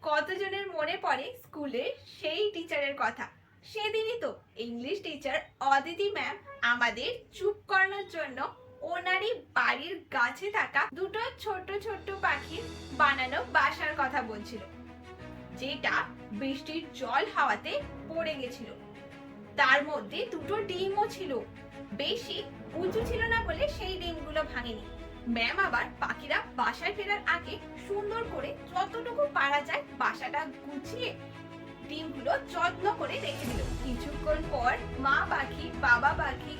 কতজনের মনে পড়ে স্কুলের সেই টিচারের কথা? সেদিনই তো ইংলিশ টিচার অদিতি ম্যাম আমাদের চুপ করানোর জন্য ওনারই বাড়ির গাছে থাকা দুটো ছোট ছোট পাখির বানানো বাসার কথা বলছিল, যেটা বৃষ্টির জল হাওয়াতে পড়ে গেছিল। তার মধ্যে দুটো ডিমও ছিল, বেশি উঁচু ছিল না বলে সেই ডিমগুলো ভাঙেনি। ম্যাম আবার পাখিরা বাসায় ফেরার আগে সুন্দর করে যতটুকু পারা যায় বাসাটা গুছিয়ে ডিমগুলো যত্ন করে রেখে দিল। কিছুক্ষণ পর মা পাখি বাবা পাখি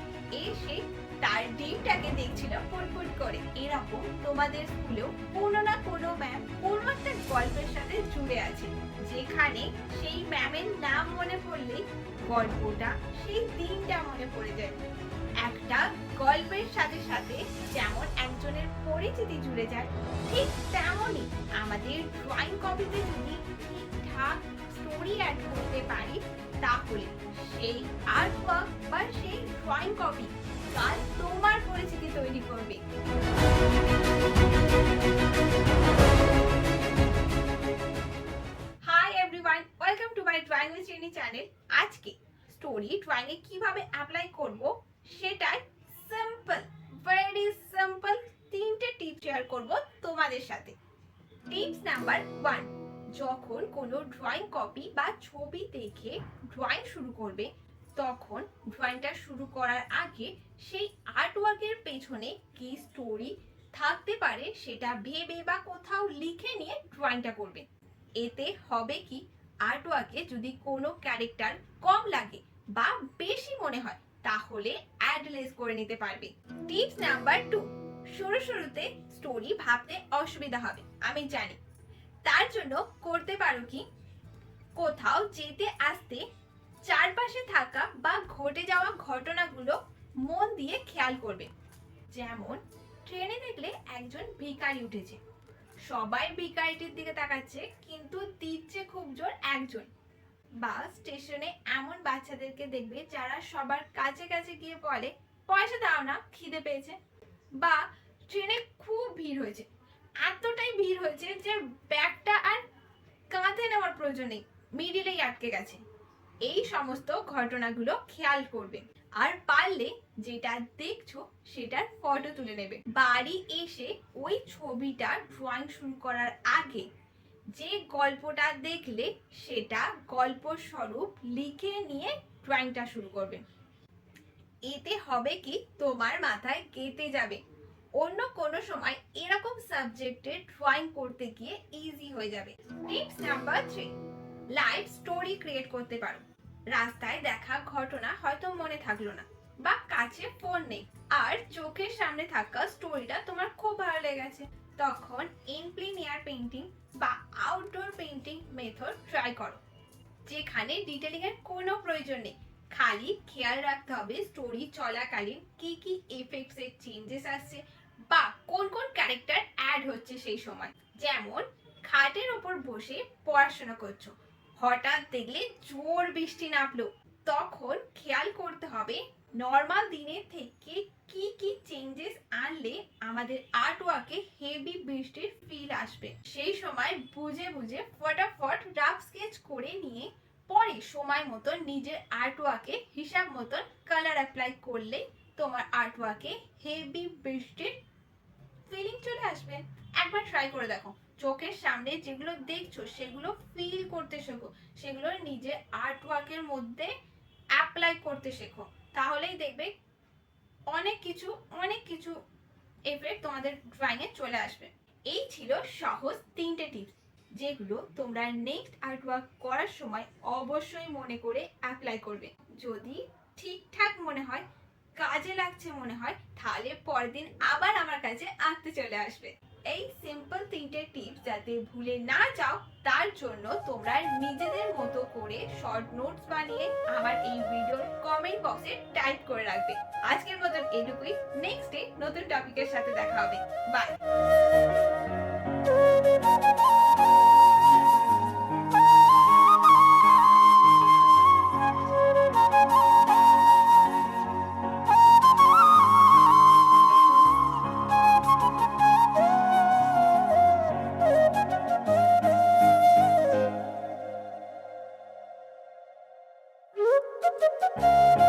এসে তার ডিমটাকে দেখছিল ফুটফুট করে। এরকম তোমাদের স্কুলেও কোনো না কোনো ম্যাম কোনো একটা গল্পের সাথে জুড়ে আছে, যেখানে সেই ম্যামের নাম মনে পড়লেই গল্পটা সেই দিনটা মনে পড়ে যায়। একটা গল্পের সাথে সাথে যেমন একজনের পরিচিতি জুড়ে যায়, ঠিক তেমনই আমাদের ড্রয়িং কপিতে যদি ঠিকঠাক স্টোরি অ্যাড করতে পারি, তাহলে সেই আর্ট ওয়ার্ক বা সেই ড্রয়িং কপি কাল তোমার পরিচিতি তৈরি করবে। Hi everyone, welcome to my drawing with Reni channel. আজকে স্টোরি ড্রয়িং এ কিভাবে অ্যাপ্লাই করব সেটাই সিম্পল, ভেরি সিম্পল তিনটে টিপস শেয়ার করব তোমাদের সাথে। টিপস নাম্বার 1, যখন কোনো ড্রয়িং কপি বা ছবি দেখে ড্রয়িং শুরু করবে, তখন ড্রয়িংটা শুরু করার আগে সেই আর্টওয়ার্কের পেছনে কি স্টোরি থাকতে পারে সেটা ভেবে বা কোথাও লিখে নিয়ে ড্রয়িংটা করবে। এতে হবে কি, আর্টওয়ার্কে যদি কোনো ক্যারেক্টার কম লাগে বা বেশি মনে হয়, তাহলে অ্যাডলেস করে নিতে পারবে। টিপস নাম্বার 2, শুরুতে স্টোরি ভাবতে অসুবিধা হবে, আমি জানি। তার জন্য করতে পারো কি, কোথাও যেতে আসতে চারপাশে থাকা বা ঘটে যাওয়া ঘটনাগুলো মন দিয়ে খেয়াল করবে। যেমন ট্রেনে দেখলে একজন ভিখারি উঠেছে, সবাই ভিখারিটির দিকে তাকাচ্ছে কিন্তু দিচ্ছে খুব জোর একজন। বা স্টেশনে এমন বাচ্চাদেরকে দেখবে যারা সবার কাছে কাছে গিয়ে বলে পয়সা দাও না, খিদে পেয়েছে। বা ট্রেনে খুব ভিড় হয়েছে, এতটাই ভিড় হয়েছে যে ব্যাগটা আর কাঁধে নেওয়ার প্রয়োজন নেই, মিডিলেই আটকে গেছে। এই সমস্ত ঘটনাগুলো খেয়াল করবে, আর পারলে যেটা দেখছো সেটার ফটো তুলে নেবে। বাড়ি এসে ওই ছবিটা ড্রয়িং শুরু করার আগে যে গল্পটা দেখলে সেটা গল্প স্বরূপ লিখে নিয়ে ড্রয়িংটা শুরু করবে। এতে হবে কি, তোমার মাথায় গেঁথে যাবে। অন্য কোনো সময় এরকম সাবজেক্টে ড্রয়িং করতে গিয়ে ইজি হয়ে যাবে। Tips number 3, live story create করতে পারো। রাস্তায় দেখা ঘটনা হয়তো মনে থাকলো না, বা কাছে ফোন নেই, আর চোখের সামনে থাকা স্টোরিটা তোমার খুব ভালো লেগেছে, তখন ইনপ্লিনিয়ার পেইন্টিং বা আউটডোর পেইন্টিং মেথড ট্রাই করো, যেখানে ডিটেলিং এর কোনো প্রয়োজন নেই। খালি খেয়াল রাখতে হবে স্টোরি চলাকালীন কি কি এফেক্টস এর চেঞ্জেস আসছে বা কোন কোন ক্যারেক্টার অ্যাড হচ্ছে সেই সময়। যেমন খাটের ওপর বসে পড়াশোনা করছো, হঠাৎ দেখলে জোর বৃষ্টি নামলো, তখন খেয়াল করতে হবে নর্মাল দিনের থেকে কি কি চেঞ্জেস আনলে আমাদের আর্টওয়ার্কে হেভি বৃষ্টির ফিল আসবে। সেই সময় বুঝে বুঝে ফটাফট রাফ স্কেচ করে নিয়ে পরে সময় মতো নিজের আর্টওয়ার্কে হিসাব মতন কালার অ্যাপ্লাই করলে তোমার আর্টওয়ার্কে হেভি বৃষ্টির ফিলিং চলে আসবে। একবার ট্রাই করে দেখো, চোখের সামনে যেগুলো দেখছো সেগুলো ফিল করতে শেখো, সেগুলো নিজের আর্টওয়ার্কের মধ্যে অ্যাপ্লাই করতে শেখো, তাহলেই দেখবে অনেক কিছু এফেক্ট তোমাদের ড্রয়িং এ চলে আসবে। এই ছিল সহজ তিনটে টিপস, যেগুলো তোমরা নেক্সট আর্টওয়ার্ক করার সময় অবশ্যই মনে করে অ্যাপ্লাই করবে। যদি ঠিকঠাক মনে হয়, কাজে লাগছে মনে হয়, তাহলে পরের দিন আবার আমার কাছে আঁকতে চলে আসবে। এই সিম্পল তিনটে টিপস যাতে ভুলে না যাও, তার জন্য তোমরা নিজেদের মতো করে শর্ট নোটস বানিয়ে আমার এই ভিডিওর কমেন্ট বক্সে টাইপ করে রাখবে। আজকের মতন এটুকুই, নেক্সট ডে নতুন টপিকের সাথে দেখা হবে। বাই। করব।